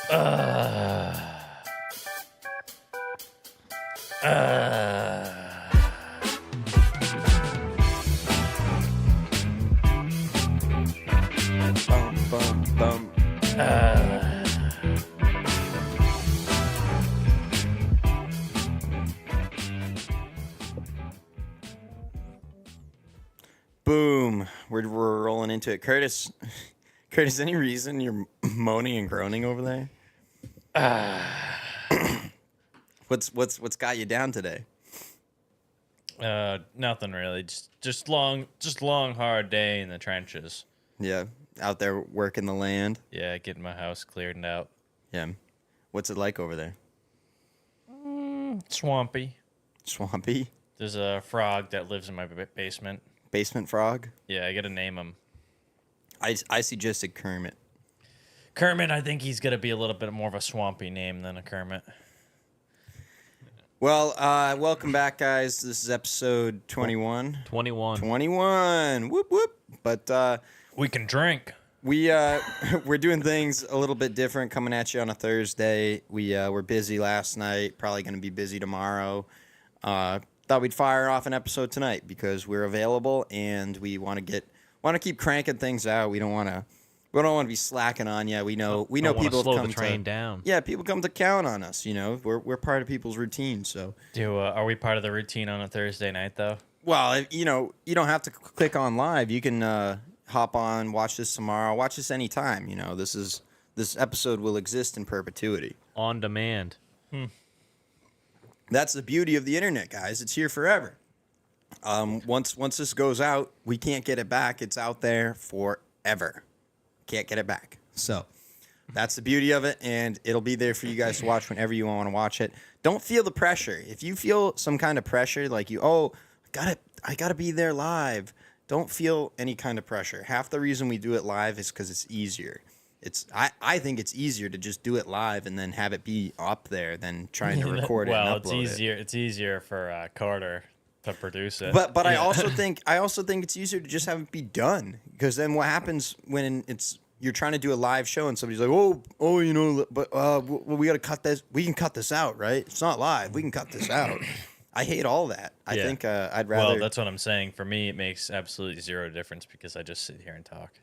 Uh, uh. Bum, bum, bum. Boom. We're rolling into it. Curtis, any reason you're moaning and groaning over there? What's got you down today? Nothing really. Just long, hard day in the trenches. Yeah, out there working the land. Yeah, getting my house cleared and out. Yeah. What's it like over there? Swampy. Swampy? There's a frog that lives in my basement. Basement frog? Yeah, I gotta name him. I suggested Kermit. Kermit, I think he's gonna be a little bit more of a swampy name than a Kermit. Well, welcome back, guys. This is episode 21. 21. Whoop, whoop. But We can drink. we're doing things a little bit different coming at you on a Thursday. We were busy last night, probably going to be busy tomorrow. Thought we'd fire off an episode tonight because we're available and we want to keep cranking things out. We don't want to be slacking on you. We know people slow have come the train down. Yeah, people come to count on us. You know, we're part of people's routine. So, Are we part of the routine on a Thursday night though? well, you don't have to click on live. You can hop on, watch this tomorrow, watch this anytime. You know, this episode will exist in perpetuity. On demand. That's the beauty of the internet, guys. It's here forever. Once this goes out, we can't get it back. It's out there forever. Can't get it back. So that's the beauty of it, and it'll be there for you guys to watch whenever you want to watch it. Don't feel the pressure. If you feel some kind of pressure, like I gotta be there live, don't feel any kind of pressure. Half the reason we do it live is because it's easier. I think it's easier to just do it live and then have it be up there than trying to record it and upload it's easier. It's easier for Carter to produce it. But I also think it's easier to just have it be done, because then what happens when you're trying to do a live show and somebody's like, we got to cut this. We can cut this out, right? It's not live. We can cut this out. I hate all that. I think I'd rather. Well, that's what I'm saying. For me, it makes absolutely zero difference because I just sit here and talk.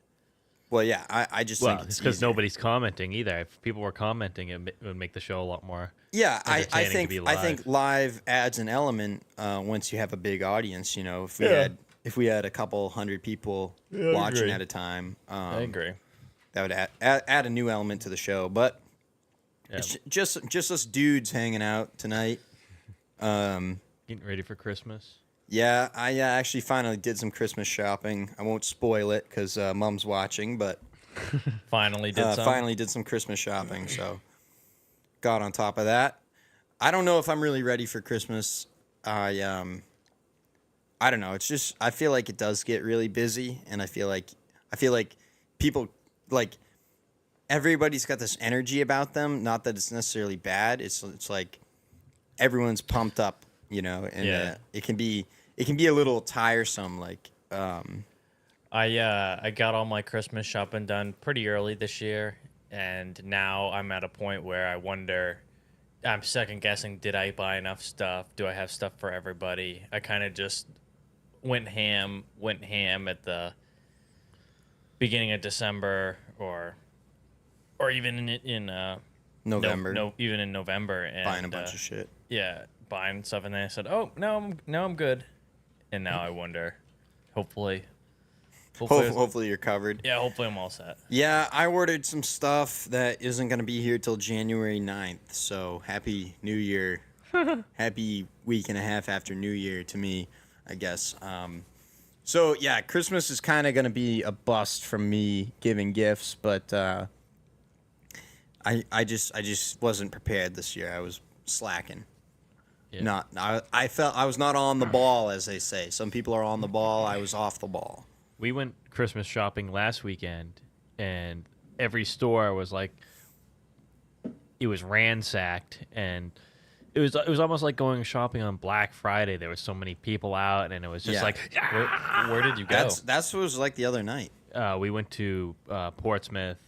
Well, yeah, I just think it's because easier. nobody's commenting either. If people were commenting, it would make the show a lot more. Yeah, I entertaining to be live. think live adds an element once you have a big audience. You know, if we had a couple hundred people watching at a time, I agree. that would add a new element to the show. But it's just us dudes hanging out tonight. Getting ready for Christmas. Yeah, I actually finally did some Christmas shopping. I won't spoil it because Mom's watching, but Finally did some Christmas shopping, so got on top of that. I don't know if I'm really ready for Christmas. I don't know. It's just I feel like it does get really busy, and I feel like people like everybody's got this energy about them. Not that it's necessarily bad. It's like everyone's pumped up, you know, and it can be a little tiresome. Like I got all my Christmas shopping done pretty early this year, and now I'm at a point where I wonder. I'm second guessing. Did I buy enough stuff? Do I have stuff for everybody? I kind of just went ham at the beginning of December, or even in November. even in November, and Buying a bunch of shit. Yeah, buying stuff, and then I said, "Oh no, I'm good." And now I wonder, hopefully Hopefully you're covered. yeah, hopefully I'm all set. Yeah, I ordered some stuff that isn't going to be here till January 9th. So happy New Year. Happy week and a half after New Year to me, I guess. So yeah, Christmas is kind of going to be a bust from me giving gifts, but I just wasn't prepared this year. I was slacking. Yeah. I felt I was not on the ball, as they say. Some people are on the ball. I was off the ball. We went Christmas shopping last weekend, and every store was like, it was ransacked, and it was almost like going shopping on Black Friday. There were so many people out, and it was just like, Where did you go? That's what it was like the other night. we went to Portsmouth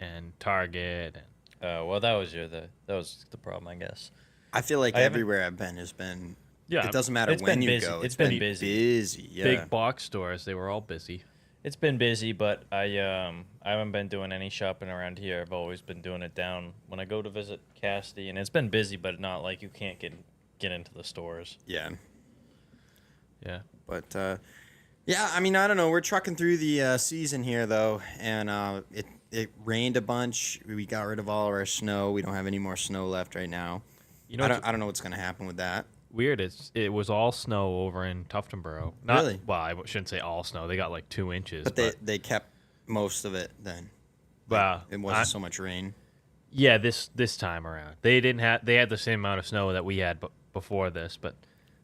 and Target. And Well, that was the problem, I guess. I feel like I haven't. everywhere I've been has been. Yeah, It doesn't matter It's when been you busy. go. It's It's been been busy. busy. Yeah. big box stores, they were all busy. It's been busy, but I haven't been doing any shopping around here. I've always been doing it down when I go to visit Cassidy, and it's been busy, but not like you can't get into the stores. Yeah. Yeah. But yeah, I mean, I don't know. We're trucking through the season here though, and it rained a bunch. We got rid of all of our snow. We don't have any more snow left right now. You know, I don't know what's gonna happen with that. weird. It was all snow over in Tuftonboro. Not, Really? Well, I shouldn't say all snow. They got like 2 inches. But they kept most of it then. Wow. It wasn't so much rain. Yeah, this time around, they had the same amount of snow that we had before this, but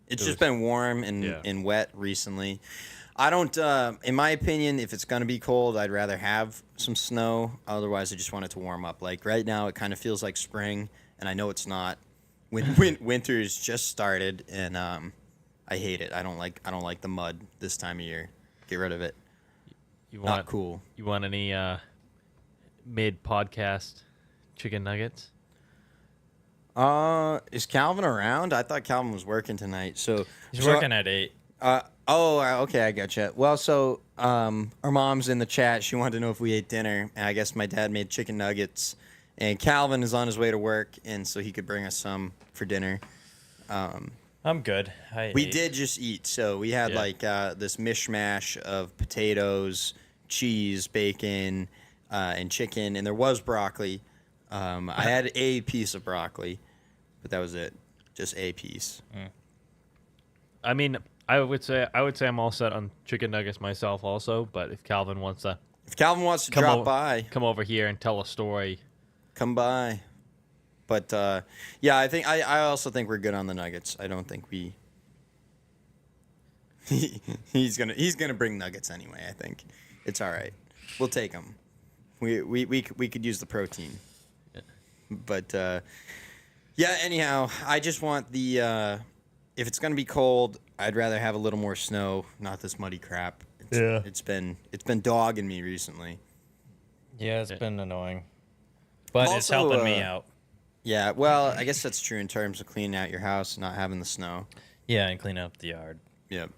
It's It just was- been warm Yeah. and wet recently. I don't, in my opinion, if it's going to be cold, I'd rather have some snow. Otherwise, I just want it to warm up. Like right now, it kind of feels like spring, and I know it's not. Winter's just started, and I hate it. I don't like the mud this time of year. Get rid of it. you Not want cool. you want any mid podcast chicken nuggets? Is Calvin around? I thought Calvin was working tonight. So He's working at 8. Okay, I gotcha. Well, so our mom's in the chat. She wanted to know if we ate dinner, and I guess my dad made chicken nuggets. And Calvin is on his way to work, and so he could bring us some for dinner. I'm good. We did just eat, so we had Yeah. like this mishmash of potatoes, cheese, bacon, and chicken, and there was broccoli. I had a piece of broccoli, but that was it, just a piece. I mean, I would say I'm all set on chicken nuggets myself also, but if Calvin wants to If Calvin wants to drop o- by, come over here and tell a story, come by. But yeah, I also think we're good on the nuggets. I don't think we. he's gonna bring nuggets anyway. I think it's all right. We'll take them. We could use the protein. Yeah. But yeah. Anyhow, I just want the. If it's gonna be cold, I'd rather have a little more snow, not this muddy crap. It's been dogging me recently. Yeah, it's been annoying, but it's Also, helping me out. Yeah, well, I guess that's true in terms of cleaning out your house, not having the snow. Yeah, and clean up the yard. Yep.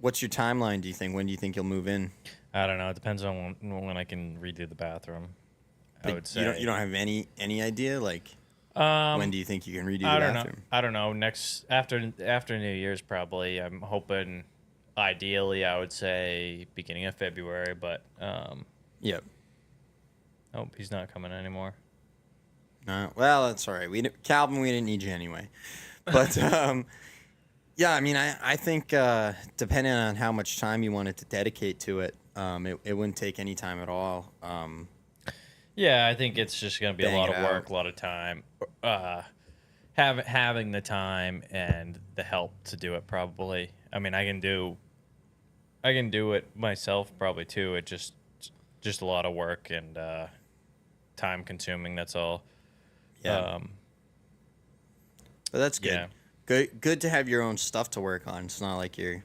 What's your timeline, do you think? When do you think you'll move in? I don't know. It depends on when I can redo the bathroom. I Like, would say you don't have any idea? Like, Um, when do you think you can redo the I don't know. bathroom? I don't know. Next after New Year's probably. I'm hoping. Ideally, I would say beginning of February, but Yep. oh, he's not coming anymore. No, well, that's all right. Calvin, we didn't need you anyway. But yeah, I mean, I think depending on how much time you wanted to dedicate to it, it wouldn't take any time at all. Yeah, I think it's just going to be a Bang lot it of work, out. a lot of time. Having the time and the help to do it probably. I mean, I can do it myself probably too. It just a lot of work and time consuming. That's all. Yeah. But that's good. Yeah. Good to have your own stuff to work on. It's not like you're,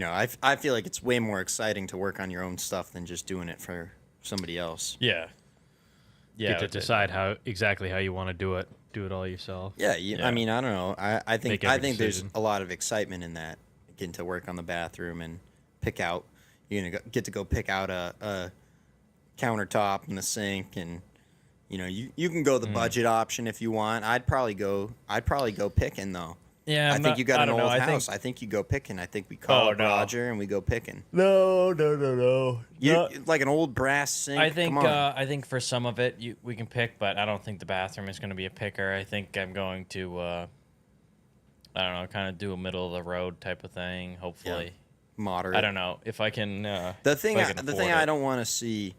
I feel like it's way more exciting to work on your own stuff than just doing it for somebody else. Yeah. Yeah. get to decide exactly how you want to do it. Do it all yourself. Yeah, Yeah. I mean, I don't know. I think Make every there's decision. a lot of excitement in that, getting to work on the bathroom and pick out. You're gonna get to go pick out a countertop and a sink, and you can go the budget option if you want. I'd probably go picking though. Yeah. I think you got I an don't old know. I house. think, I think you go picking. I think we call Oh, up no. Roger and we go picking. no. You like an old brass sink? I think Come on. I think for some of it we can pick, but I don't think the bathroom is going to be a picker. I think I'm going to I don't know, kind of do a middle of the road type of thing. Hopefully, moderate. I don't know if I can. The thing, if I can the afford thing I it. don't want to see,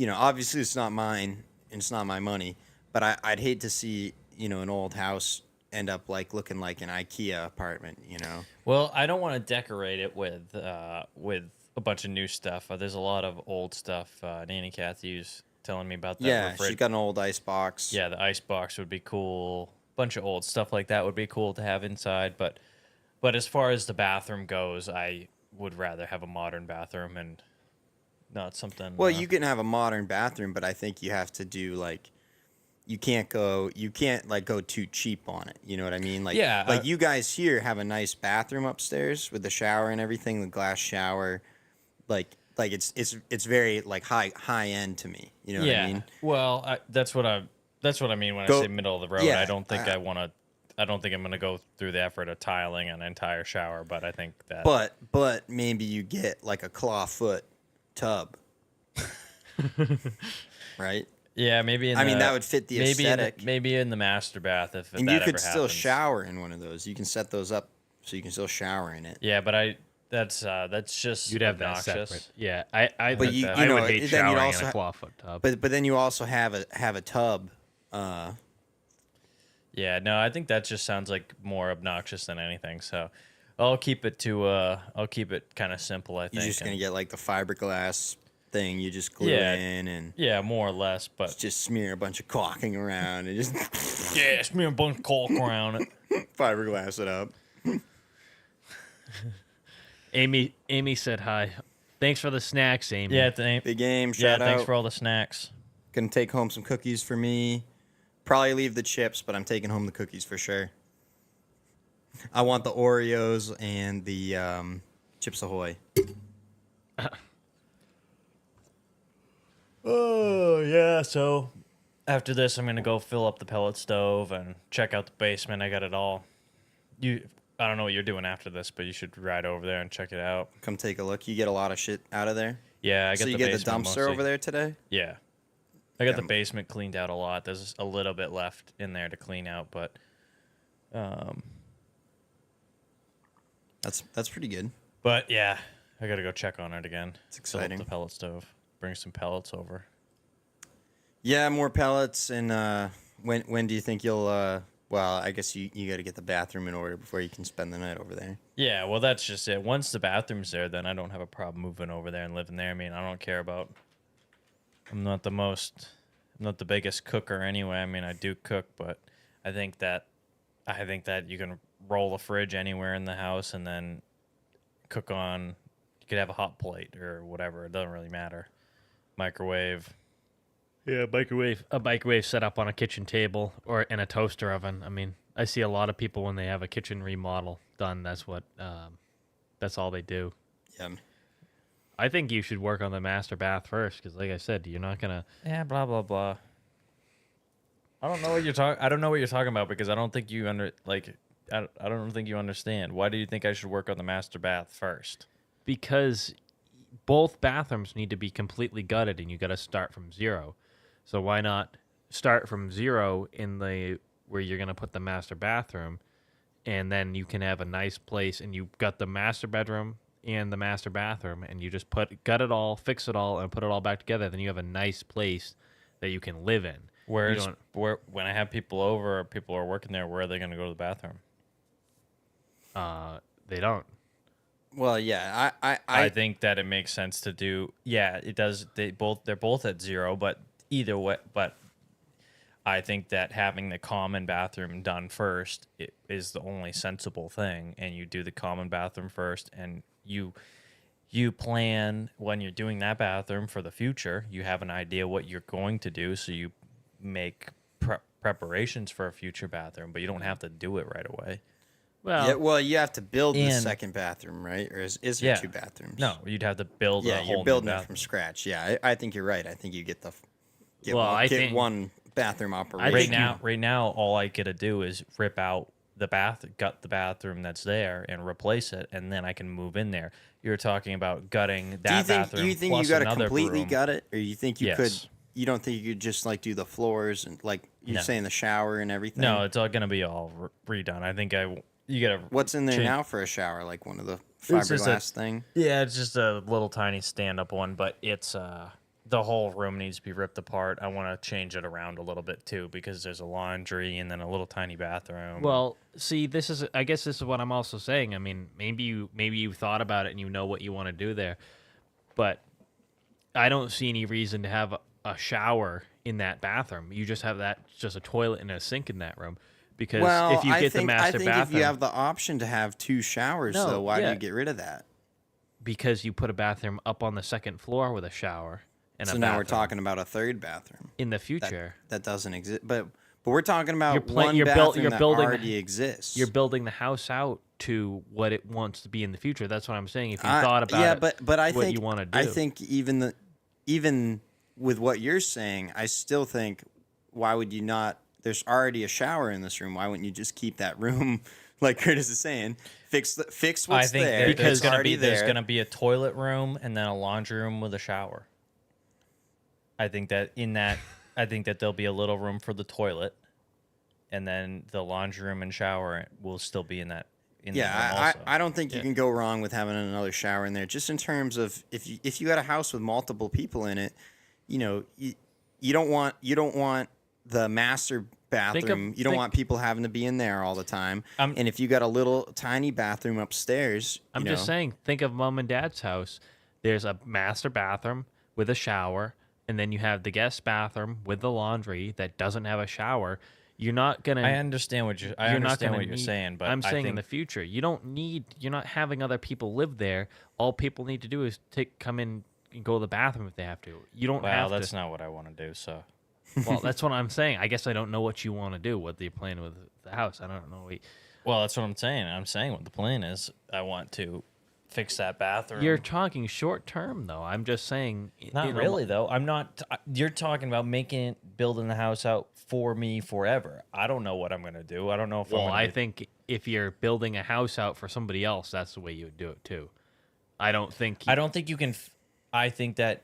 obviously it's not mine and it's not my money, but I'd hate to see, an old house end up like looking like an IKEA apartment. Well, I don't want to decorate it with a bunch of new stuff. There's a lot of old stuff. Nanny Kathy's telling me about that. Yeah, she's got an old ice box. Yeah, the ice box would be cool. Bunch of old stuff like that would be cool to have inside. But as far as the bathroom goes, I would rather have a modern bathroom and not something. Well, you can have a modern bathroom, but I think you have to do like you can't like go too cheap on it. You know what I mean? Like Yeah, like you guys here have a nice bathroom upstairs with the shower and everything, the glass shower. Like it's very like high end to me. You know what I mean? Well, that's what I mean when I Go- say middle of the road. yeah, I don't think I want to. I don't think I'm going to go through the effort of tiling an entire shower, but I think that. But maybe you get like a clawfoot tub. Right? Yeah, maybe. That would fit the aesthetic. Maybe in the master bath if And that you could ever still happens. shower in one of those. You can set those up so you can still shower in it. Yeah, but that's just You'd have that obnoxious. separate. Yeah, I But you I know, would then hate you'd showering also in a ha- clawfoot tub. But then you also have a tub. Yeah, no, I think that just sounds like more obnoxious than anything. So I'll keep it kind of simple. I think You're just gonna get like the fiberglass thing. You just glue Yeah. in and yeah, more or less. But just smear a bunch of caulking around and just yeah, smear a bunch of caulk around it. fiberglass it up. Amy said hi. Thanks for the snacks, Amy. Yeah, Big game. yeah. Shout Thanks out. for all the snacks. Gonna take home some cookies for me. Probably leave the chips, but I'm taking home the cookies for sure. I want the Oreos and the Chips Ahoy. Oh yeah. So after this, I'm gonna go fill up the pellet stove and check out the basement. I got it all. I don't know what you're doing after this, but you should ride over there and check it out. Come take a look. You get a lot of shit out of there. Yeah, I got So you the get the basement dumpster mostly. over there today? Yeah. I got the Yeah. basement cleaned out a lot. There's a little bit left in there to clean out, but That's pretty good. yeah, I got to go check on it again. It's Fill up exciting. the pellet stove. Bring some pellets over. Yeah, more pellets. And when do you think you'll? Well, I guess you got to get the bathroom in order before you can spend the night over there. Yeah, well, that's just it. Once the bathroom's there, then I don't have a problem moving over there and living there. I mean, I don't care about. I'm not the biggest cooker anyway. I mean, I do cook, but I think that you can roll a fridge anywhere in the house and then cook on. You could have a hot plate or whatever. It doesn't really matter. Microwave. Yeah, a microwave set up on a kitchen table or in a toaster oven. I mean, I see a lot of people when they have a kitchen remodel done. That's all they do. Yeah. I think you should work on the master bath first, because, like I said, you're not gonna. Yeah, blah blah blah. I don't know what you're talking about because I don't think you I don't think you understand. Why do you think I should work on the master bath first? Because both bathrooms need to be completely gutted, and you got to start from zero. So why not start from zero where you're gonna put the master bathroom, and then you can have a nice place, and you've got the master bedroom and the master bathroom, and you just gut it all, fix it all, and put it all back together. Then you have a nice place that you can live in. When I have people over or people are working there, where are they going to go to the bathroom? They don't. Well, yeah. I think that it makes sense to do. Yeah, it does. They're both at zero, but either way. But I think that having the common bathroom done first is the only sensible thing, and you do the common bathroom first, and you plan when you're doing that bathroom for the future. You have an idea what you're going to do, so you make preparations for a future bathroom, but you don't have to do it right away. Well, you have to build the And- second bathroom, right? Or is there Yeah. two bathrooms? No, you'd have to build a Yeah, whole you're new building it bathroom. from scratch. Yeah, I think you're right. I think you get I get think- one bathroom operation. Right now, all I get to do is rip out gut the bathroom that's there and replace it, and then I can move in there. You're talking about gutting that bathroom. Do you think plus you got to another completely room. gut it, or you think you could? Yes. You don't think you could just like do the floors and like you're No. saying the shower and everything? No, it's all gonna be all redone. I think you gotta. What's in there change- now for a shower? Like one of the just a- fiberglass thing? Yeah, it's just a little tiny stand-up one, but it's the whole room needs to be ripped apart. I want to change it around a little bit too because there's a laundry and then a little tiny bathroom. Well, see, I guess this is what I'm also saying. I mean, maybe you thought about it and you know what you want to do there, but I don't see any reason to have a shower in that bathroom. You just have just a toilet and a sink in that room. Because if you get the master I think bathroom, if you have the option to have two showers, No, though, why do yeah. you get rid of that? because you put a bathroom up on the second floor with a shower and So a now we're bathroom talking about a third bathroom in the that future. that doesn't exist. But we're talking about pla- one you're buil- bathroom you're that building- already exists. You're building the house out to what it wants to be in the future. That's what I'm saying. If you thought about yeah, it, but I what think you want to do. I think even with what you're saying, I still think why would you not? There's already a shower in this room. Why wouldn't you just keep that room, like Curtis is saying, fix what's I think there? there's It's gonna already be there's there. gonna be a toilet room and then a laundry room with a shower. I think that there'll be a little room for the toilet, and then the laundry room and shower will still be in that. In the room also. I don't think you can go wrong with having another shower in there. Just in terms of if you got a house with multiple people in it, you don't want the master bathroom. You don't want people having to be in there all the time. And if you got a little tiny bathroom upstairs, I'm just saying, think of mom and dad's house. There's a master bathroom with a shower, and then you have the guest bathroom with the laundry that doesn't have a shower. You're not gonna. I understand what you're saying, but I'm saying in think the future, you're not having other people live there. All people need to do is come in and go to the bathroom if they have to. You don't have that's to. not what I want to do. So Well, that's what I'm saying. I guess I don't know what you want to do. What you're planning with the house? I don't know. well, that's what I'm saying. I'm saying what the plan is. I want to fix that bathroom. You're talking short term, though. I'm just saying. Not really, though. I'm not. You're talking about building the house out for me forever. I don't know what I'm gonna do. I don't know if. Well, I'm I think if you're building a house out for somebody else, that's the way you would do it too. I don't think. I don't think you can. I think that.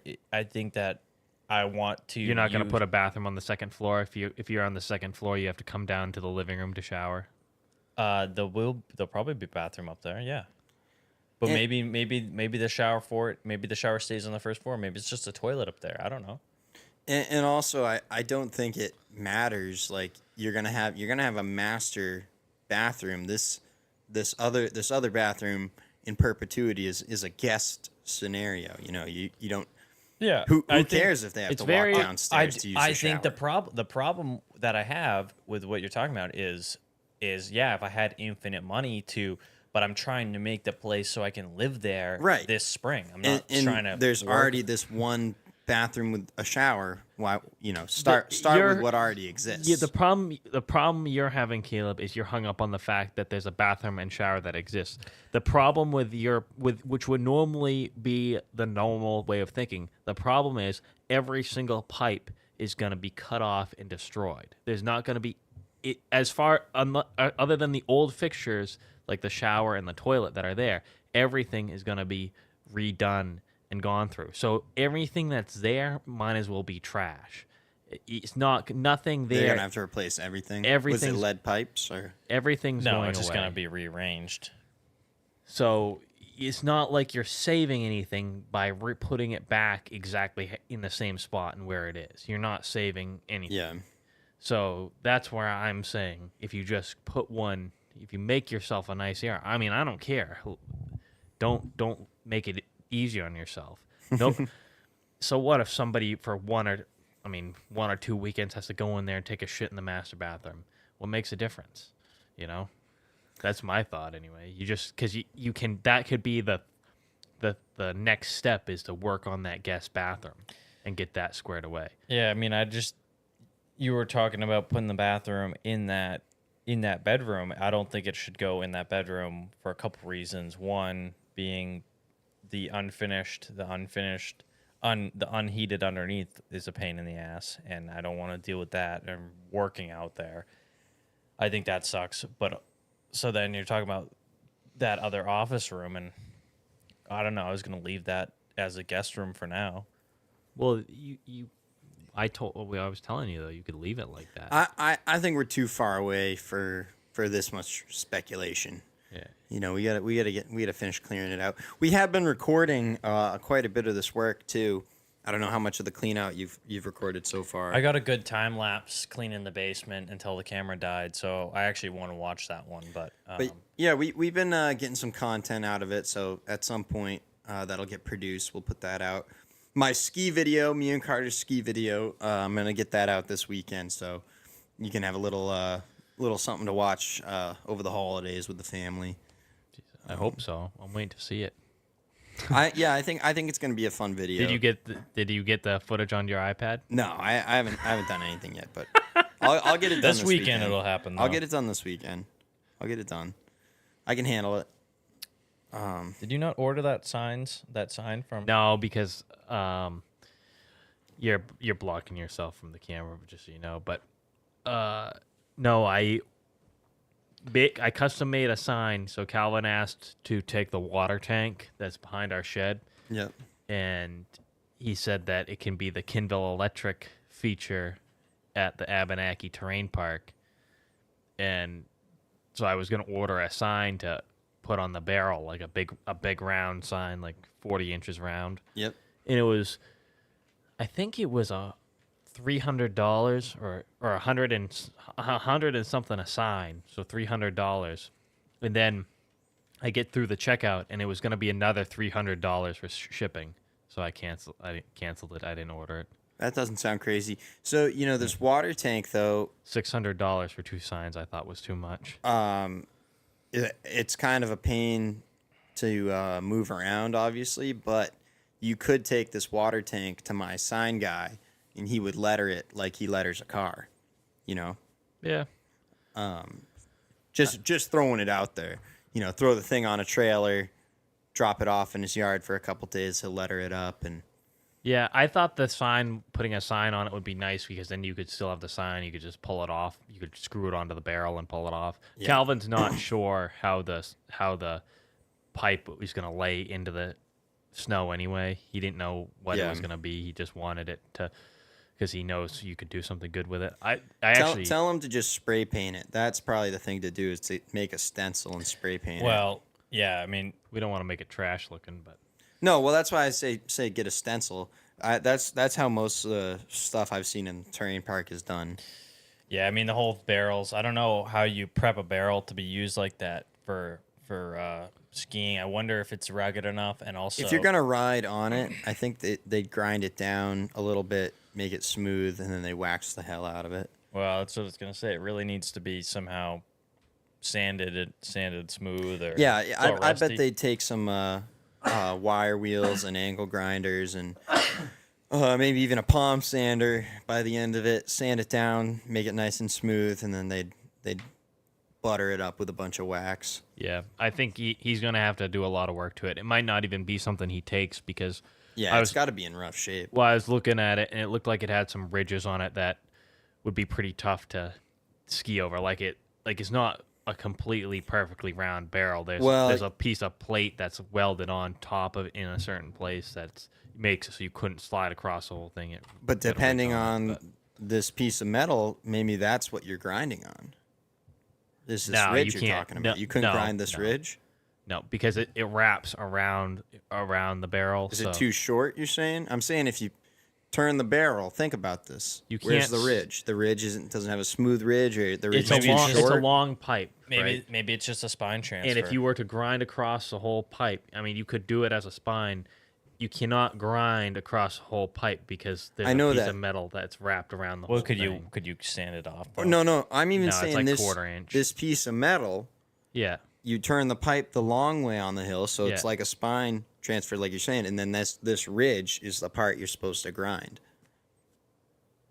I want to. You're not going to put a bathroom on the second floor. If you're on the second floor, you have to come down to the living room to shower. There'll probably be a bathroom up there. Yeah. But maybe the shower for it. Maybe the shower stays on the first floor. Maybe it's just a toilet up there. I don't know. And also, I don't think it matters. Like you're gonna have a master bathroom. This other bathroom in perpetuity is a guest scenario. You don't. Yeah. Who cares if they have to walk downstairs to use I the shower? think the problem that I have with what you're talking about is if I had infinite money but I'm trying to make the place so I can live there this spring. I'm not trying to. There's already this one bathroom with a shower. Why start with what already exists? Yeah, the problem you're having, Caleb, is you're hung up on the fact that there's a bathroom and shower that exists. The problem with which would normally be the normal way of thinking, the problem is every single pipe is going to be cut off and destroyed. There's not going to be other than the old fixtures like the shower and the toilet that are there. Everything is going to be redone and gone through. So everything that's there might as well be trash. It's nothing there. They're gonna have to replace everything. Was it Everything's- lead pipes or? Everything's No, going it's just away. gonna be rearranged. So it's not like you're saving anything by putting it back exactly in the same spot and where it is. You're not saving anything. Yeah. So that's where I'm saying if you just if you make yourself a nice area, I mean, I don't care. Don't make it easier on yourself. Nope. So what if somebody for one or two weekends has to go in there and take a shit in the master bathroom? What makes a difference? That's my thought anyway. You just because you can that could be the next step is to work on that guest bathroom and get that squared away. Yeah, I mean, you were talking about putting the bathroom in that bedroom. I don't think it should go in that bedroom for a couple reasons. One being the unheated underneath is a pain in the ass, and I don't want to deal with that and working out there. I think that sucks. But so then you're talking about that other office room, and I don't know. I was going to leave that as a guest room for now. Well, I was telling you though, you could leave it like that. I think we're too far away for this much speculation. Yeah. We gotta finish clearing it out. We have been recording quite a bit of this work too. I don't know how much of the clean out you've recorded so far. I got a good time lapse cleaning the basement until the camera died, so I actually want to watch that one. But yeah, we've been getting some content out of it. So at some point that'll get produced. We'll put that out. My ski video, me and Carter's ski video, I'm gonna get that out this weekend, so you can have a little something to watch, over the holidays with the family. I hope so. I'm waiting to see it. I think it's gonna be a fun video. Did you get the footage on your iPad? No, I haven't done anything yet, but I'll get it done This this weekend it'll happen, I'll though. get it done this weekend. I'll get it done. I can handle it. Did you not order that sign from? No, because you're blocking yourself from the camera, just so you know. But no, I custom made a sign. So Calvin asked to take the water tank that's behind our shed, Yep. and he said that it can be the Kinville electric feature at the Abenaki Terrain Park. And so I was gonna order a sign to put on the barrel, like a big round sign, like 40 inches round. Yep. And it was, I think it was a $300 or a hundred and something a sign, so $300. And then I get through the checkout, and it was going to be another $300 for shipping. So I canceled it. I didn't order it. That doesn't sound crazy. So this water tank though, $600 for 2 signs I thought was too much. it's kind of a pain to move around, obviously, but you could take this water tank to my sign guy, and he would letter it like he letters a car. Yeah. Just throwing it out there. Throw the thing on a trailer, drop it off in his yard for a couple days. He'll letter it up, and Yeah, I thought putting a sign on it would be nice because then you could still have the sign. You could just pull it off. You could screw it onto the barrel and pull it off. Yeah. Calvin's not sure how the pipe was going to lay into the snow anyway. He didn't know what it was going to be. He just wanted it to, because he knows you could do something good with it. Tell him to just spray paint it. That's probably the thing to do, is to make a stencil and spray paint it. Well, yeah, I mean, we don't want to make it trash looking, but No, well, that's why I say get a stencil. That's how most of the stuff I've seen in Terrain Park is done. yeah, I mean the whole barrels. I don't know how you prep a barrel to be used like that for skiing. I wonder if it's rugged enough, and also If you're gonna ride on it, I think they'd grind it down a little bit, make it smooth, and then they wax the hell out of it. Well, that's what I was gonna say. It really needs to be somehow sanded smooth, or Yeah, so I bet rusty. they'd take some wire wheels and angle grinders and maybe even a palm sander by the end of it, sand it down, make it nice and smooth, and then they'd butter it up with a bunch of wax. yeah, I think he's going to have to do a lot of work to it. It might not even be something he takes because Yeah, it's got to be in rough shape. well, I was looking at it and it looked like it had some ridges on it that would be pretty tough to ski over. Like it's not a completely perfectly round barrel. There's a piece of plate that's welded on top of in a certain place that makes it so you couldn't slide across the whole thing. But depending on this piece of metal, maybe that's what you're grinding on. This No, ridge you you're can't. talking about. No, You couldn't no, grind this no. ridge? No, because it wraps around the barrel. Is it too short, you're saying? I'm saying if you turn the barrel, think about this. You Where's can't the ridge? The ridge doesn't have a smooth ridge, or the ridge is too it's a short? long pipe. Maybe right? maybe it's just a spine transfer. And if you were to grind across the whole pipe, I mean, you could do it as a spine. You cannot grind across the whole pipe because there's I know a piece that. of metal that's wrapped around the well, whole thing. could you sand it off? Oh, no. I'm even No, it's saying like this quarter inch. this piece of metal, Yeah. you turn the pipe the long way on the hill, so it's Yeah. like a spine transfer, like you're saying, and then this ridge is the part you're supposed to grind.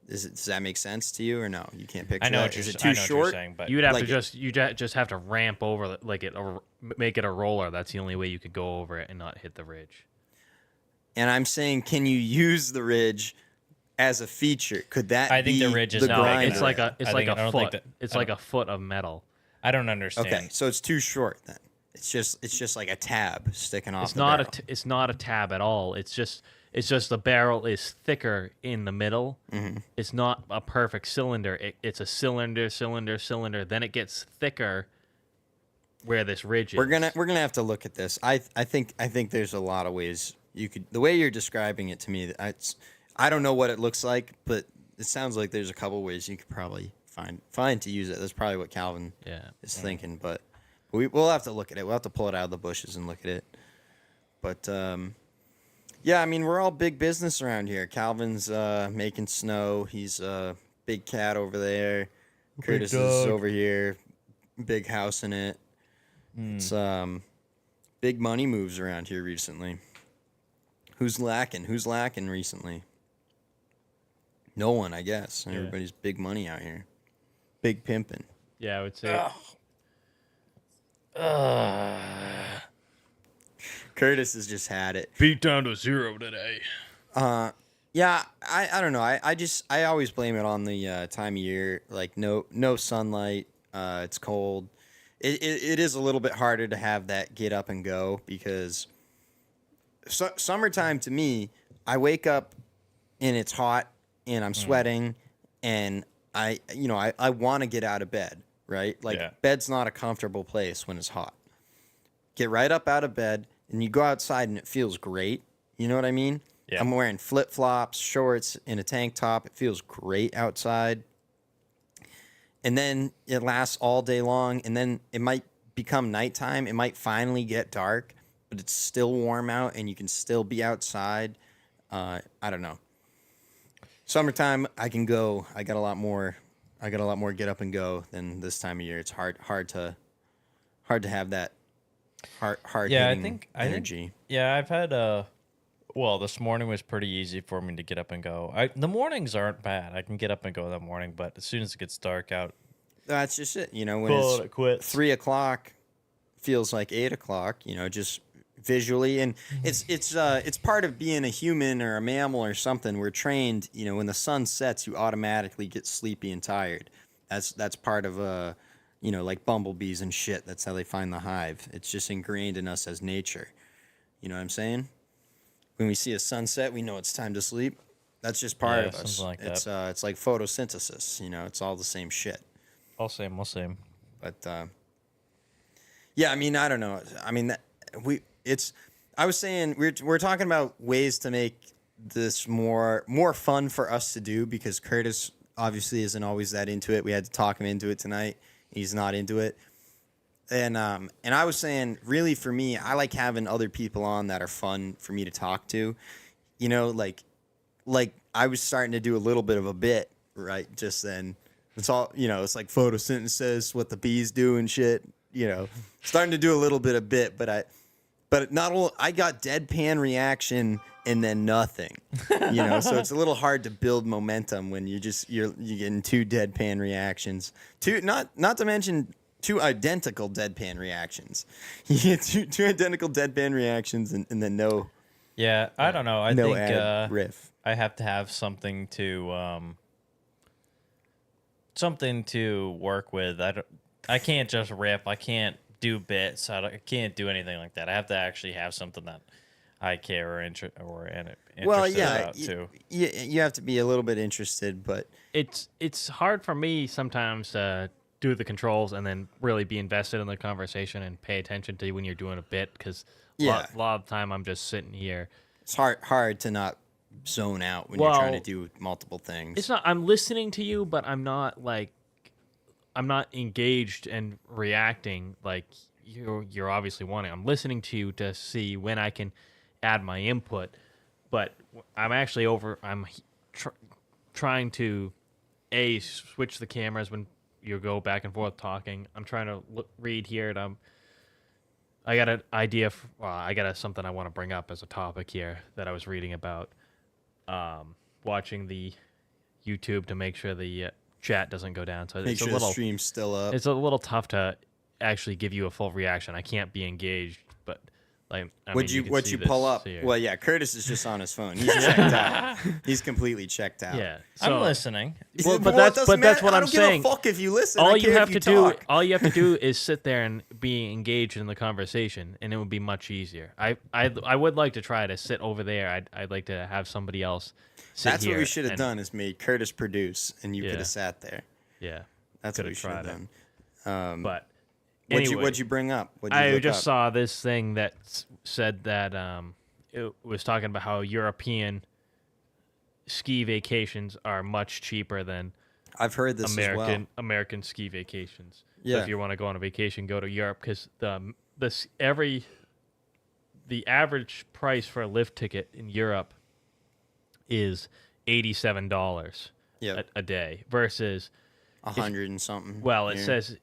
Does that make sense to you, or no? You can't picture I know that. what you're, Is it I too know what short? you're saying, but You would have Like to just have to ramp over make it a roller. That's the only way you could go over it and not hit the ridge. And I'm saying, can you use the ridge as a feature? Could that I think be the ridge is the not No, grinder? it's like a I don't think foot. that- It's I like don't- a foot of metal. I don't understand. Okay, so it's too short then. It's just like a tab sticking off. It's the not barrel. it's not a tab at all. It's just the barrel is thicker in the middle. Mm-hmm. It's not a perfect cylinder. It's a cylinder. Then it gets thicker where this ridge is. We're gonna have to look at this. I think there's a lot of ways you could. The way you're describing it to me, I don't know what it looks like, but it sounds like there's a couple ways you could probably find to use it. That's probably what Calvin is thinking, but we'll have to look at it. We'll have to pull it out of the bushes and look at it. But yeah, I mean, we're all big business around here. Calvin's making snow. He's a big cat over there. Curtis is over here. Big house in it. It's big money moves around here recently. Who's lacking? Who's lacking recently? No one, I guess. Yeah. Everybody's big money out here. Big pimping. Yeah, I would say. Curtis has just had it. Beat down to 0 today. Yeah, I don't know. I always blame it on the time of year. Like no sunlight. It's cold. It is a little bit harder to have that get up and go because summertime to me, I wake up and it's hot and I'm sweating and I want to get out of bed, right? Like bed's not a comfortable place when it's hot. Get right up out of bed and you go outside and it feels great. You know what I mean? Yeah. I'm wearing flip-flops, shorts, and a tank top. It feels great outside. And then it lasts all day long, and then it might become nighttime. It might finally get dark, but it's still warm out, and you can still be outside. I don't know. Summertime, I can go. I got a lot more get up and go than this time of year. It's hard to have that hard Yeah, hitting energy. I've had well, this morning was pretty easy for me to get up and go. The mornings aren't bad. I can get up and go that morning, but as soon as it gets dark out, That's just it. You know, when call it's it quits. 3 o'clock feels like 8 o'clock, you know, just visually. And it's part of being a human or a mammal or something. We're trained, you know, when the sun sets, you automatically get sleepy and tired. That's part of, you know, like bumblebees and shit. That's how they find the hive. It's just ingrained in us as nature. You know what I'm saying? When we see a sunset, we know it's time to sleep. That's just part of us. Something like It's like photosynthesis. You know, it's all the same shit. All same. But yeah, I mean, I don't know. I mean, I was saying we're talking about ways to make this more fun for us to do because Curtis obviously isn't always that into it. We had to talk him into it tonight. He's not into it. And I was saying, really, for me, I like having other people on that are fun for me to talk to. You know, like I was starting to do a little bit of a bit, right? Just then. It's all, you know, it's like photosynthesis, what the bees do and shit. You know, starting to do a little bit of bit, but not all. I got deadpan reaction and then nothing. You know, so it's a little hard to build momentum when you're getting 2 deadpan reactions. Not to mention 2 identical deadpan reactions. You get two identical deadpan reactions and then no. Yeah, I don't know. I no think added riff. I have to have something to work with. I can't just rip. I can't do bits. I can't do anything like that. I have to actually have something that I care or interested about too. You have to be a little bit interested, but It's hard for me sometimes to do the controls and then really be invested in the conversation and pay attention to when you're doing a bit because a lot of the time I'm just sitting here. it's hard to not zone out when you're trying to do multiple things. It's not. I'm listening to you, but I'm not engaged and reacting like you're obviously wanting. I'm listening to you to see when I can add my input, but I'm actually trying to switch the cameras when you go back and forth talking. I'm trying to read here, and I got an idea. I got something I want to bring up as a topic here that I was reading about. Watching the YouTube to make sure the chat doesn't go down. So Make sure the stream's still up. It's a little tough to actually give you a full reaction. I can't be engaged, but like, What'd you pull up? Here. Well, yeah, Curtis is just on his phone. He's checked out. He's completely checked out. Yeah, I'm listening. Well, but that's what I'm saying. I don't give a fuck if you listen. All I you care have if to you do, talk. all you have to do, is sit there and be engaged in the conversation, and it would be much easier. I would like to try to sit over there. I'd like to have somebody else sit That's here. what we should have done: is made Curtis produce, and you could have sat there. Yeah, That's what we should have done. But What'd anyway, you bring up? I just saw this thing that said that it was talking about how European ski vacations are much cheaper than I've heard this as well. American ski vacations. Yeah. So if you want to go on a vacation, go to Europe because the average price for a lift ticket in Europe is $87 a day versus 100 and something. well, it here. says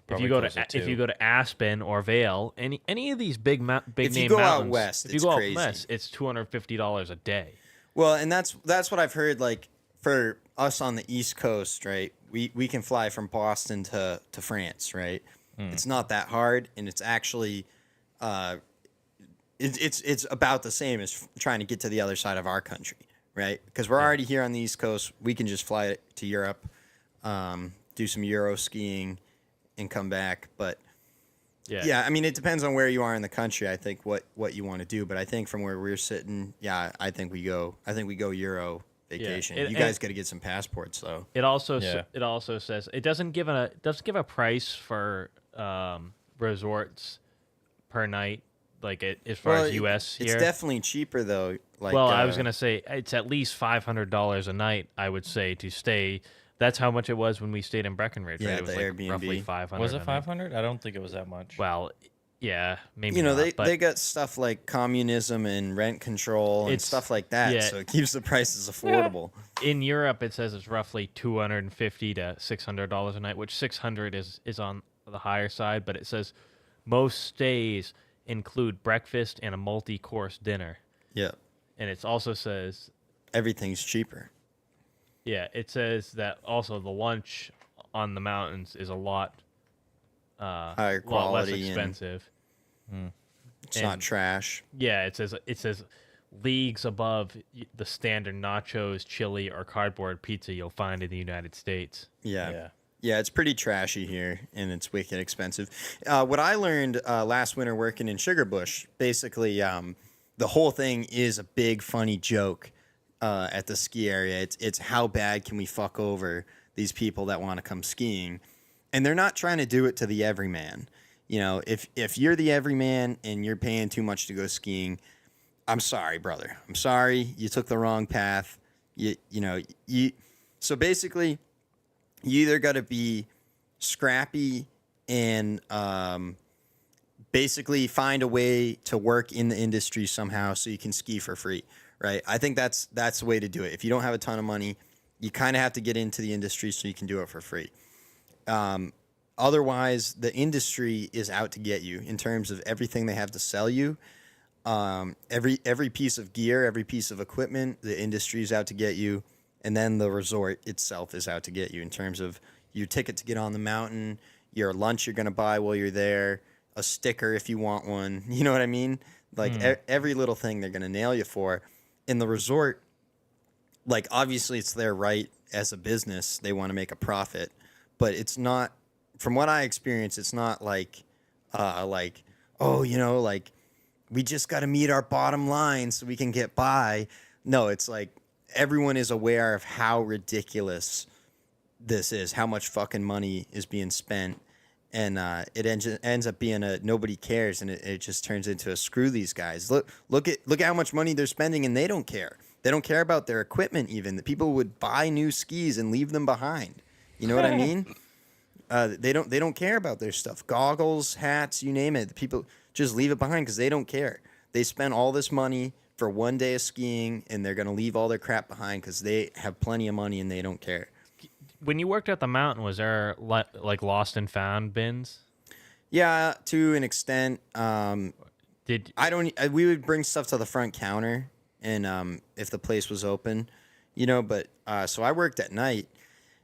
If you go to Aspen or Vail, any of these big If you name go out mountains, west, if you it's go crazy. out west, it's $250 a day. Well, and that's what I've heard. Like for us on the East Coast, right? We can fly from Boston to France, right? It's not that hard, and it's actually, it's about the same as trying to get to the other side of our country, right? Because we're already here on the East Coast. We can just fly to Europe, do some Euro skiing, and come back. But yeah, I mean, it depends on where you are in the country. I think what you want to do, but I think from where we're sitting, I think we go Euro vacation. You guys got to get some passports though. It also says it doesn't give a price for resorts per night, like as far as U.S. here. It's definitely cheaper though. Like, I was gonna say it's at least $500 a night. I would say to stay. That's how much it was when we stayed in Breckenridge. Yeah, right? It was the like Airbnb. roughly 500. Was it 500? I don't think it was that much. Well, yeah, maybe. You know, not, they got stuff like communism and rent control and stuff like that, so it keeps the prices affordable. In Europe, it says it's roughly $250 to $600 a night, which 600 is on the higher side. But it says most stays include breakfast and a multi-course dinner. Yeah, and it also says everything's cheaper. Yeah, it says that also the lunch on the mountains is a lot higher quality, lot less expensive. It's not trash. Yeah, it says leagues above the standard nachos, chili, or cardboard pizza you'll find in the United States. Yeah, it's pretty trashy here, and it's wicked expensive. What I learned last winter working in Sugarbush, basically, the whole thing is a big funny joke. At the ski area, it's how bad can we fuck over these people that want to come skiing, and they're not trying to do it to the everyman. You know, if you're the everyman and you're paying too much to go skiing, I'm sorry, brother. I'm sorry, you took the wrong path. So basically, you either got to be scrappy and basically find a way to work in the industry somehow so you can ski for free. Right, I think that's the way to do it. If you don't have a ton of money, you kind of have to get into the industry so you can do it for free. Otherwise, the industry is out to get you in terms of everything they have to sell you. Every piece of gear, every piece of equipment, the industry is out to get you, and then the resort itself is out to get you in terms of your ticket to get on the mountain, your lunch you're going to buy while you're there, a sticker if you want one. You know what I mean? Like every little thing they're going to nail you for. In the resort, like obviously it's their right as a business. They want to make a profit, but it's not, from what I experience, it's not like, oh, like we just got to meet our bottom line so we can get by. No, it's like everyone is aware of how ridiculous this is, how much fucking money is being spent. And it ends up being a nobody cares, and it just turns into a screw these guys. Look at how much money they're spending, and they don't care. They don't care about their equipment even. The people would buy new skis and leave them behind. You know what I mean? They don't care about their stuff. Goggles, hats, you name it. The people just leave it behind because they don't care. They spend all this money for one day of skiing, and they're gonna leave all their crap behind because they have plenty of money and they don't care. When you worked at the mountain, was there like lost and found bins? Yeah, to an extent. We would bring stuff to the front counter, and if the place was open, But so I worked at night,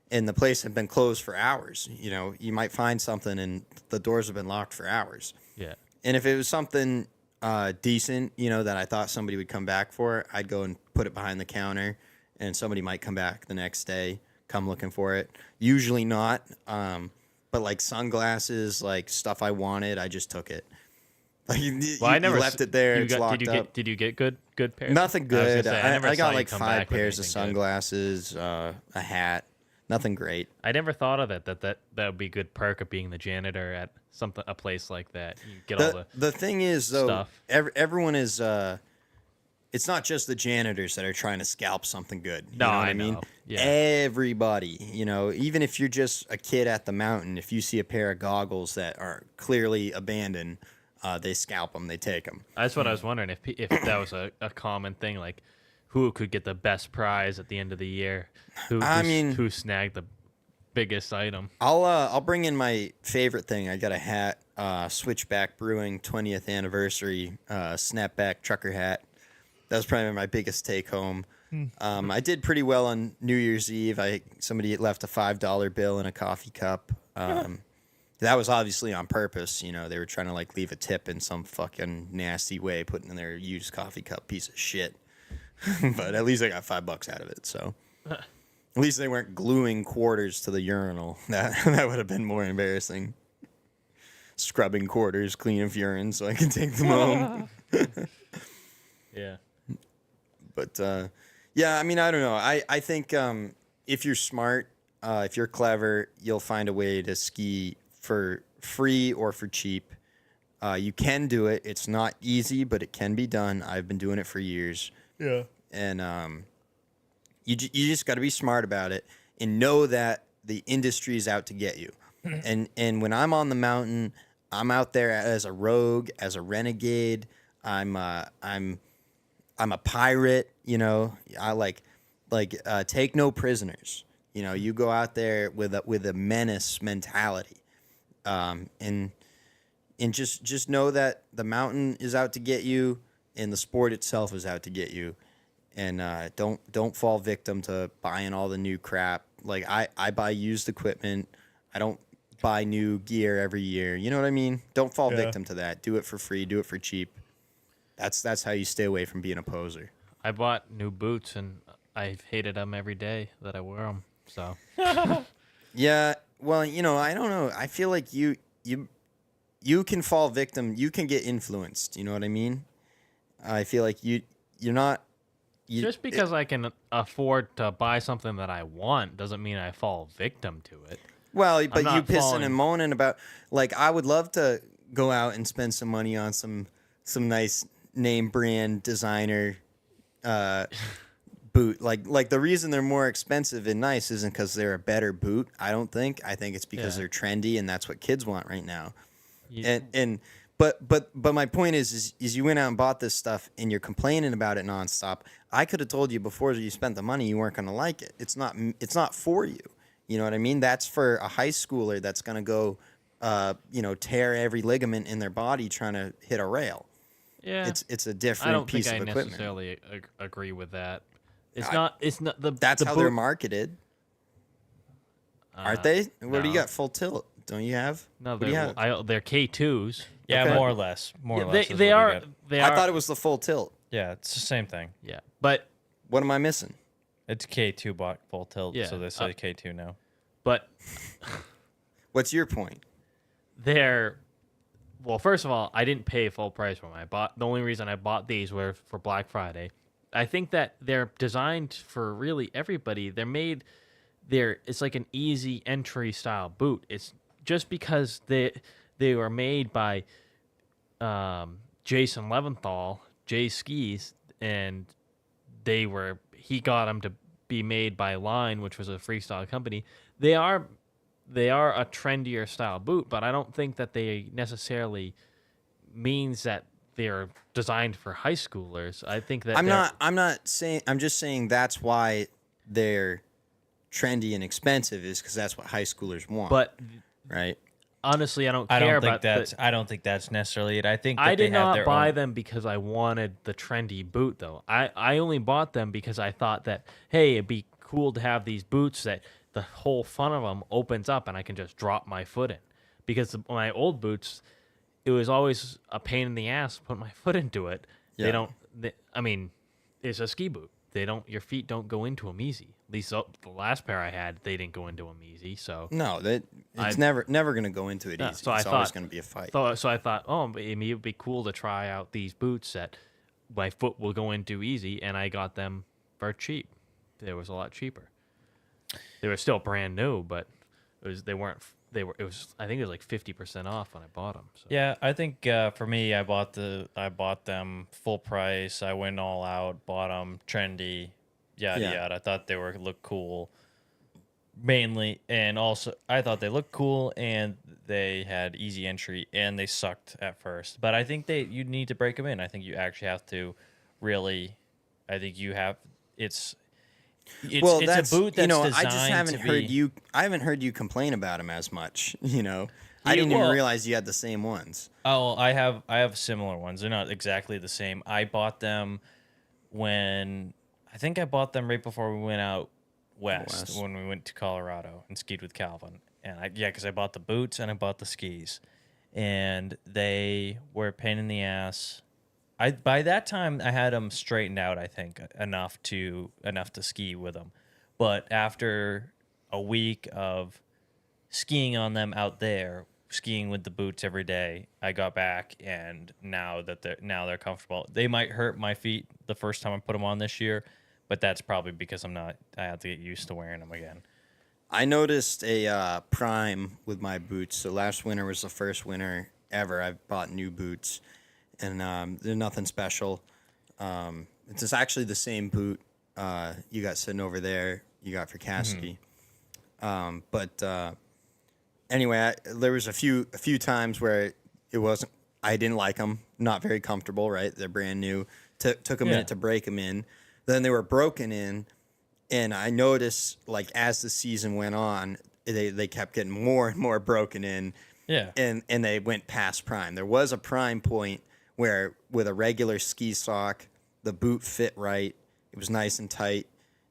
and the place had been closed for hours. You might find something, and the doors have been locked for hours. Yeah. And if it was something decent, that I thought somebody would come back for, I'd go and put it behind the counter, and somebody might come back the next day. Come looking for it. Usually not. But like sunglasses, like stuff I wanted, I just took it. Like I never left it there. It's locked up. Did you get good pairs? Nothing good. I got like 5 pairs of sunglasses, a hat. Nothing great. I never thought of it that would be a good perk of being the janitor at a place like that. You get all the thing is though, stuff. Everyone is. It's not just the janitors that are trying to scalp something good. You know what I mean? Yeah. Everybody, even if you're just a kid at the mountain, if you see a pair of goggles that are clearly abandoned, they scalp them, they take them. That's what I was wondering, if that was a common thing, like who could get the best prize at the end of the year? Who snagged biggest item. I'll bring in my favorite thing. I got a hat, Switchback Brewing 20th anniversary snapback trucker hat. That was probably my biggest take home. I did pretty well on New Year's Eve. Somebody left a $5 bill in a coffee cup. That was obviously on purpose. You know, they were trying to like leave a tip in some fucking nasty way, putting in their used coffee cup piece of shit. But at least I got $5 out of it. So at least they weren't gluing quarters to the urinal. That would have been more embarrassing. Scrubbing quarters, cleaning urine so I can take them home. Yeah. But yeah, I mean, I don't know. I think if you're smart, if you're clever, you'll find a way to ski for free or for cheap. You can do it. It's not easy, but it can be done. I've been doing it for years. Yeah. And you just got to be smart about it and know that the industry is out to get you. And when I'm on the mountain, I'm out there as a rogue, as a renegade. I'm a pirate. You know, I take no prisoners. You know, you go out there with a menace mentality, and just know that the mountain is out to get you, and the sport itself is out to get you, and don't fall victim to buying all the new crap. Like I buy used equipment. I don't buy new gear every year. You know what I mean? Don't fall victim to that. Do it for free. Do it for cheap. That's how you stay away from being a poser. I bought new boots and I've hated them every day that I wear them. So Yeah, well, you know, I don't know. I feel like you can fall victim. You can get influenced. You know what I mean? I feel like you're not. just because I can afford to buy something that I want doesn't mean I fall victim to it. Well, but you not pissing falling- and moaning about, like, I would love to go out and spend some money on some nice name brand designer boot. Like the reason they're more expensive and nice isn't because they're a better boot. I don't think. I think it's because they're trendy and that's what kids want right now. Yeah. But my point is you went out and bought this stuff and you're complaining about it nonstop. I could have told you before you spent the money you weren't going to like it. It's not for you. You know what I mean? That's for a high schooler that's going to go, tear every ligament in their body trying to hit a rail. Yeah, It's a different I don't piece think of I equipment. necessarily agree with that. It's not the. That's the how boot, they're marketed, aren't they? What do you no. got? Full tilt? Don't you have? No, What do you have? they're K2s. Yeah, Okay. more or less. More or Yeah, less. they is they what you are get. they are. I thought it was the full tilt. Yeah, it's the same thing. Yeah, but What am I missing? It's K2 bot full tilt, Yeah, so they say K2 now. but What's your point? they're. Well, first of all, I didn't pay full price for them. The only reason I bought these were for Black Friday. I think that they're designed for really everybody. It's like an easy entry style boot. It's just because they were made by Jason Leventhal, Jay Skis, and he got them to be made by Line, which was a freestyle company. They are a trendier style boot, but I don't think that they necessarily means that they're designed for high schoolers. I think that I'm not saying. I'm just saying that's why they're trendy and expensive is because that's what high schoolers want. But right? honestly, I don't I care don't think about that's. I don't think that's necessarily it. I think that I they did have not their buy own. them because I wanted the trendy boot, though. I only bought them because I thought that, hey, it'd be cool to have these boots that the whole front of them opens up and I can just drop my foot in. Because my old boots, it was always a pain in the ass to put my foot into it. Yeah. I mean, it's a ski boot. Your feet don't go into them easy. At least the last pair I had, they didn't go into them easy. So No, it's never going to go into it Yeah, easy. so I It's always thought- going to be a fight. So I thought, maybe it would be cool to try out these boots that my foot will go into easy, and I got them for cheap. They was a lot cheaper. They were still brand new, but I think it was like 50% off when I bought them. So. Yeah, I think for me, I bought them full price. I went all out, bought them trendy, yada Yeah. yada. I thought they looked cool, mainly, and also I thought they looked cool and they had easy entry and they sucked at first. But I think you need to break them in. I think you actually have to really. I think you have it's. Well, It's a that's boot that's I just designed haven't to heard be. you. I haven't heard you complain about them as much. I Yeah, didn't even well, realize you had the same ones. oh, I have similar ones. They're not exactly the same. I bought them when I think I bought them right before we went out west West. when we went to Colorado and skied with Calvin. And because I bought the boots and I bought the skis, and they were a pain in the ass. I by that time I had them straightened out. I think enough to ski with them, but after a week of skiing on them out there, skiing with the boots every day, I got back, and now they're comfortable. They might hurt my feet the first time I put them on this year, but that's probably because I have to get used to wearing them again. I noticed a prime with my boots. So last winter was the first winter ever I bought new boots, and they're nothing special. It's just actually the same boot you got sitting over there. You got for Cassidy. But anyway, there was a few times where it wasn't. I didn't like them. Not very comfortable. Right, they're brand new. Took a minute to break them in. Then they were broken in, and I noticed like as the season went on, they kept getting more and more broken in. Yeah. And they went past prime. There was a prime point where with a regular ski sock, the boot fit right. It was nice and tight.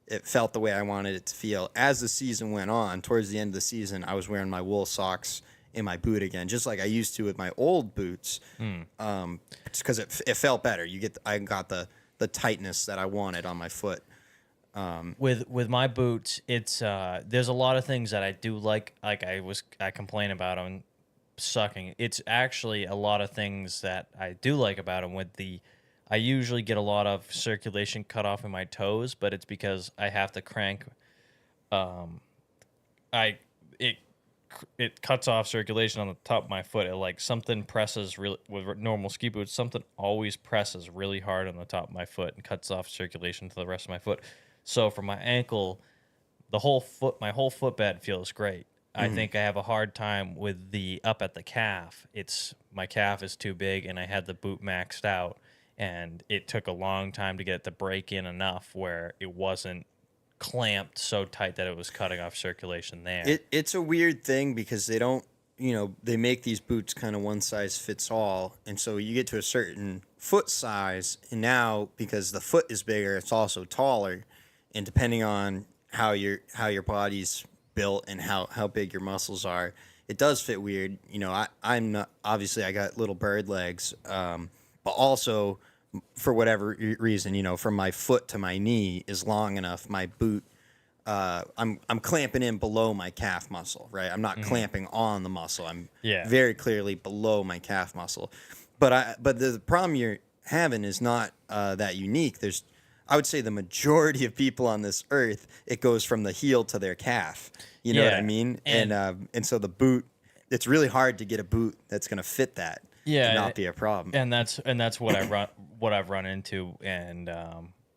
It felt the way I wanted it to feel. As the season went on, towards the end of the season, I was wearing my wool socks in my boot again, just like I used to with my old boots. Because it felt better. I got the tightness that I wanted on my foot. With my boots, it's there's a lot of things that I do like. Like I complain about them sucking. It's actually a lot of things that I do like about them. I usually get a lot of circulation cut off in my toes, but it's because I have to crank. It cuts off circulation on the top of my foot. Something presses really with normal ski boots. Something always presses really hard on the top of my foot and cuts off circulation to the rest of my foot. So for my ankle, my whole footbed feels great. I think I have a hard time with the up at the calf. My calf is too big, and I had the boot maxed out, and it took a long time to get it to break in enough where it wasn't clamped so tight that it was cutting off circulation there. It's a weird thing because they don't, they make these boots kind of one size fits all, and so you get to a certain foot size, and now because the foot is bigger, it's also taller, and depending on how your body's built and how big your muscles are, it does fit weird. I'm not, obviously I got little bird legs, but also for whatever reason, from my foot to my knee is long enough. My boot, I'm clamping in below my calf muscle, right? I'm not clamping on the muscle. I'm very clearly below my calf muscle. But the problem you're having is not that unique. I would say the majority of people on this earth, it goes from the heel to their calf. You know what I mean? And so the boot, it's really hard to get a boot that's going to fit that. And not be a problem. And that's what I've run into, and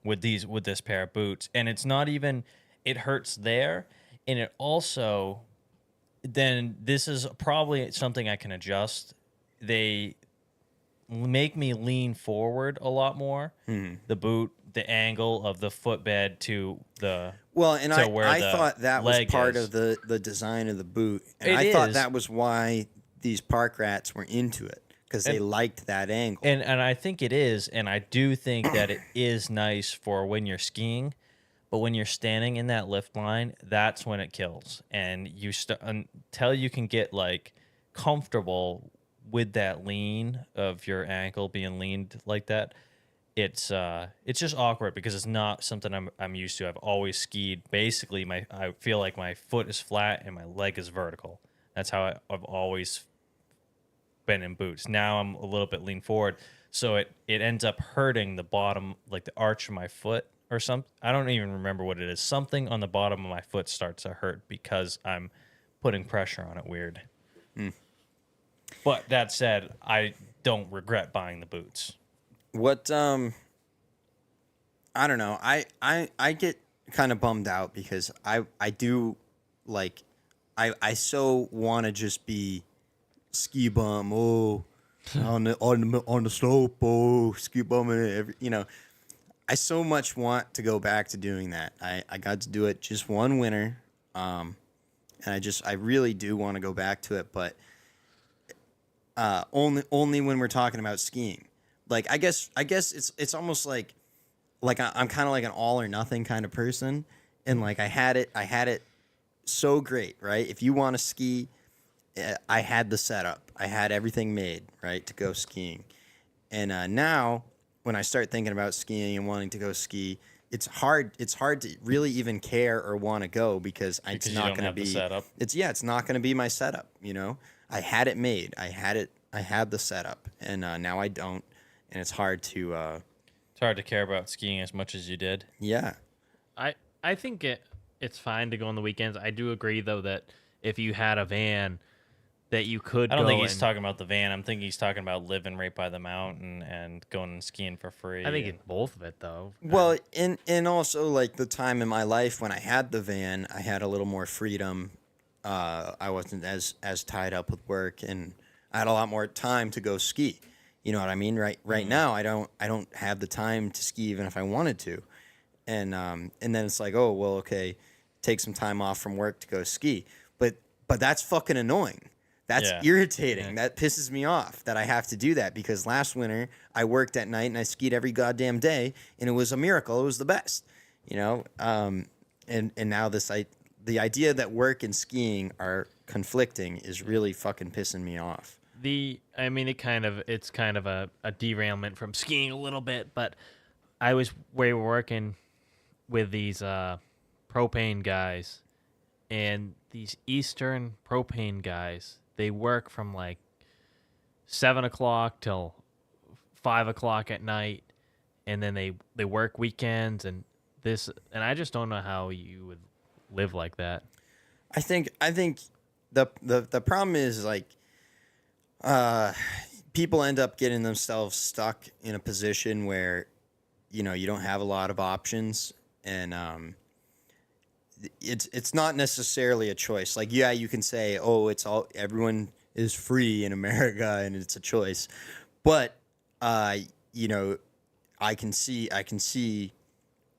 with this pair of boots. And it's not even, it hurts there, and it also, then this is probably something I can adjust. They make me lean forward a lot more. The boot, the angle of the footbed to the I thought that was part is. of the design of the boot, and It I thought is. that was why these park rats were into it, because they liked that angle. And I think it is, and I do think that it is nice for when you're skiing, but when you're standing in that lift line, that's when it kills. And until you can get comfortable with that lean of your ankle being leaned like that, it's just awkward because it's not something I'm used to. I've always skied basically I feel like my foot is flat and my leg is vertical. That's how I've always been in boots. Now I'm a little bit lean forward, so it ends up hurting the bottom, like the arch of my foot or something. I don't even remember what it is. Something on the bottom of my foot starts to hurt because I'm putting pressure on it weird. But that said, I don't regret buying the boots. What I don't know. I get kind of bummed out because I do I so want to just be ski bum. On the slope. Ski bum. I so much want to go back to doing that. I got to do it just one winter, and I really do want to go back to it, but only when we're talking about skiing. Like I guess it's almost like I'm kind of like an all or nothing kind of person, and like I had it so great, right? If you want to ski, I had the setup, I had everything made, right, to go skiing, and now when I start thinking about skiing and wanting to go ski, it's hard to really even care or want to go because it's you not don't going to have the be setup. it's not going to be my setup, you know. I had it made, I had the setup, and now I don't, and it's hard to It's hard to care about skiing as much as you did. yeah. I think it's fine to go on the weekends. I do agree though that if you had a van that you could I don't go think he's and- talking about the van. I'm thinking he's talking about living right by the mountain and going and skiing for free. I think it's both of it though. Well, and also like the time in my life when I had the van, I had a little more freedom. I wasn't as tied up with work, and I had a lot more time to go ski. You know what I mean? Right now, I don't have the time to ski even if I wanted to, and then it's like, oh well, okay, take some time off from work to go ski, but that's fucking annoying. That's Yeah. irritating. That pisses me off that I have to do that because last winter I worked at night and I skied every goddamn day, and it was a miracle. It was the best, you know. And now the idea that work and skiing are conflicting is really fucking pissing me off. It's kind of a derailment from skiing a little bit, but we were working with these propane guys, and these Eastern propane guys, they work from like 7 o'clock till 5 o'clock at night, and then they work weekends and I just don't know how you would live like that. I think the problem is like people end up getting themselves stuck in a position where you know you don't have a lot of options, and it's not necessarily a choice. Like yeah, you can say everyone is free in America and it's a choice, but you know I can see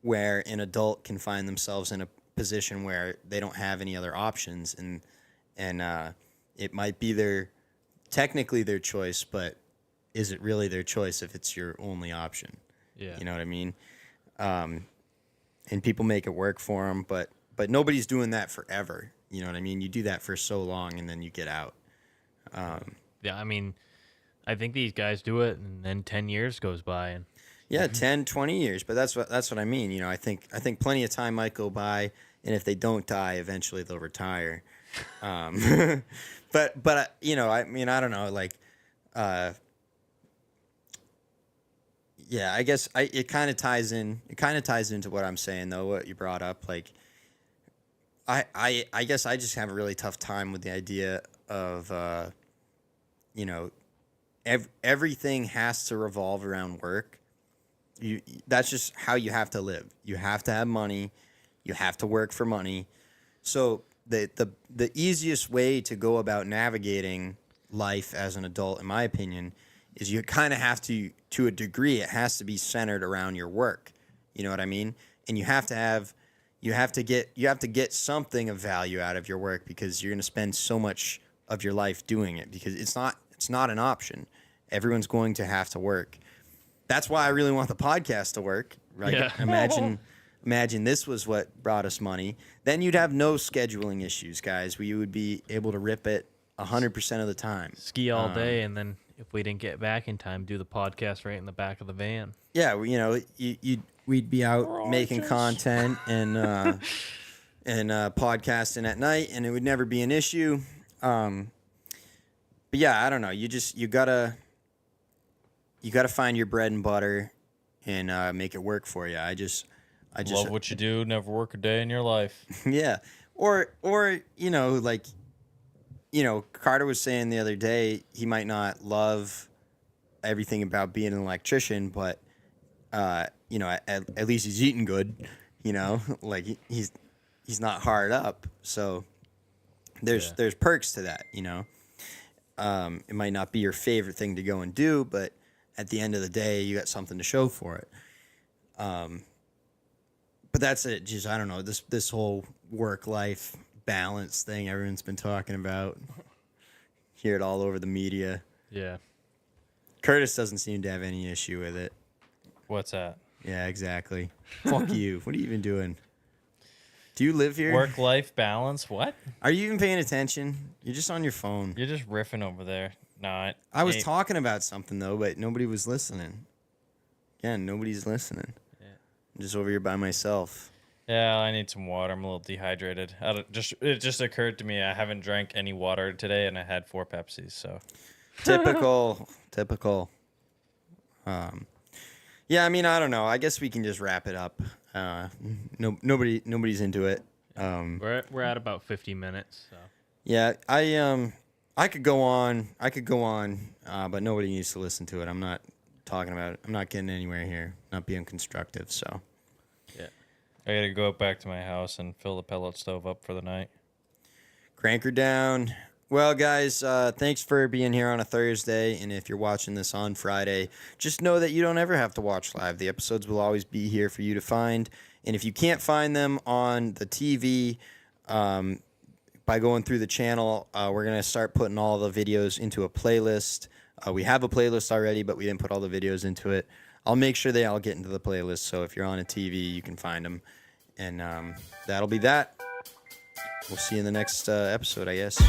where an adult can find themselves in a position where they don't have any other options, and it might be technically their choice, but is it really their choice if it's your only option? Yeah. You know what I mean? And people make it work for them, but nobody's doing that forever. You know what I mean? You do that for so long and then you get out. Yeah, I mean, I think these guys do it, and then 10 years goes by, and Yeah, 10, 20 years, but that's what I mean. You know, I think plenty of time might go by, and if they don't die, eventually they'll retire. But you know, I mean, I don't know, like, yeah, I guess it kind of ties into what I'm saying though, what you brought up. Like, I guess I just have a really tough time with the idea of, you know, everything has to revolve around work. That's just how you have to live. You have to have money. You have to work for money. So the easiest way to go about navigating life as an adult, in my opinion, is you kind of have to a degree, it has to be centered around your work. You know what I mean? And you have to get something of value out of your work because you're going to spend so much of your life doing it because it's not an option. Everyone's going to have to work. That's why I really want the podcast to work. Right? Yeah. Imagine this was what brought us money. Then you'd have no scheduling issues, guys. We would be able to rip it 100% of the time. ski all day, and then if we didn't get back in time, do the podcast right in the back of the van. Yeah, you know, we'd be out making content and podcasting at night, and it would never be an issue. But yeah, I don't know. You gotta find your bread and butter and make it work for you. I just Love what you do. Never work a day in your life. yeah, or you know, like, you know, Carter was saying the other day he might not love everything about being an electrician, but you know, at least he's eating good. You know, like he's not hard up, so there's perks to that. You know, it might not be your favorite thing to go and do, but at the end of the day, you got something to show for it. But that's it. Just I don't know this whole work-life balance thing everyone's been talking about. Hear it all over the media. Yeah. Curtis doesn't seem to have any issue with it. What's that? Yeah, exactly. Fuck you. What are you even doing? Do you live here? Work-life balance? What? Are you even paying attention? You're just on your phone. You're just riffing over there. No, I was talking about something, though, but nobody was listening. Yeah, nobody's listening. Yeah. I'm just over here by myself. Yeah, I need some water. I'm a little dehydrated. It just occurred to me I haven't drank any water today, and I had 4 Pepsis. So Typical. Yeah, I mean, I don't know. I guess we can just wrap it up. Nobody's into it. We're at about 50 minutes. So. Yeah, I could go on, but nobody needs to listen to it. I'm not talking about it. I'm not getting anywhere here. Not being constructive. So Yeah. I gotta go back to my house and fill the pellet stove up for the night. crank her down. Well, guys, thanks for being here on a Thursday. And if you're watching this on Friday, just know that you don't ever have to watch live. The episodes will always be here for you to find. And if you can't find them on the TV, by going through the channel, we're going to start putting all the videos into a playlist. We have a playlist already, but we didn't put all the videos into it. I'll make sure they all get into the playlist. So if you're on a TV, you can find them. And that'll be that. We'll see you in the next episode, I guess.